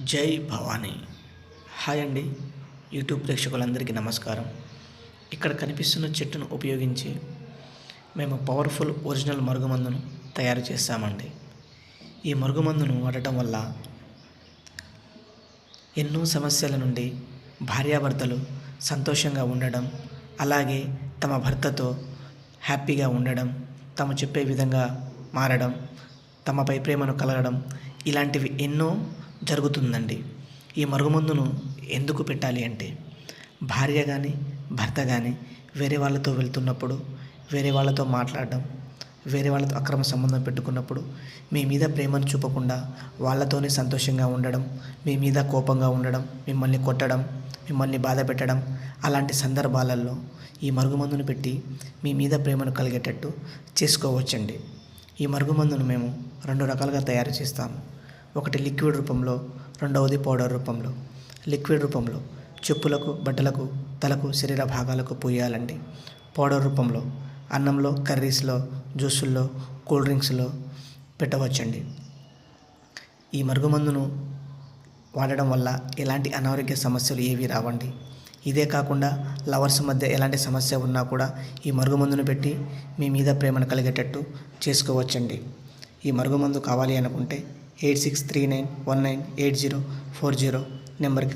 జై భవానీ. హాయ్ అండి, యూట్యూబ్ ప్రేక్షకులందరికీ నమస్కారం. ఇక్కడ కనిపిస్తున్న చెట్టును ఉపయోగించి మేము పవర్ఫుల్ ఒరిజినల్ మరుగుమందును తయారు చేస్తామండి. ఈ మరుగుమందును వాడటం వల్ల ఎన్నో సమస్యల నుండి భార్యాభర్తలు సంతోషంగా ఉండడం, అలాగే తమ భర్తతో హ్యాపీగా ఉండడం, తాము చెప్పే విధంగా మారడం, తమపై ప్రేమను కలగడం, ఇలాంటివి ఎన్నో జరుగుతుందండి. ఈ మరుగుమందును ఎందుకు పెట్టాలి అంటే, భార్య కానీ భర్త కానీ వేరే వాళ్ళతో వెళ్తున్నప్పుడు, వేరే వాళ్ళతో మాట్లాడడం, వేరే వాళ్ళతో అక్రమ సంబంధం పెట్టుకున్నప్పుడు మీ మీద ప్రేమను చూపకుండా వాళ్ళతోనే సంతోషంగా ఉండడం, మీ మీద కోపంగా ఉండడం, మిమ్మల్ని కొట్టడం, మిమ్మల్ని బాధ పెట్టడం, అలాంటి సందర్భాలలో ఈ మరుగుమందును పెట్టి మీ మీద ప్రేమను కలిగేటట్టు చేసుకోవచ్చండి. ఈ మరుగుమందును మేము 2 రకాలుగా తయారు చేస్తాము. ఒకటి లిక్విడ్ రూపంలో, రెండవది పౌడర్ రూపంలో. లిక్విడ్ రూపంలో చెప్పులకు, బట్టలకు, తలకు, శరీర భాగాలకు పూయాలండి. పౌడర్ రూపంలో అన్నంలో, కర్రీస్లో, జ్యూసుల్లో, కూల్ డ్రింక్స్లో పెట్టవచ్చండి. ఈ మరుగుమందును వాడడం వల్ల ఎలాంటి అనారోగ్య సమస్యలు ఏవి రావండి. ఇదే కాకుండా లవర్స్ మధ్య ఎలాంటి సమస్య ఉన్నా కూడా ఈ మరుగుమందును పెట్టి మీ మీద ప్రేమను కలిగేటట్టు చేసుకోవచ్చండి. ఈ మరుగుమందు కావాలి అనుకుంటే 8639198040 నెంబర్కి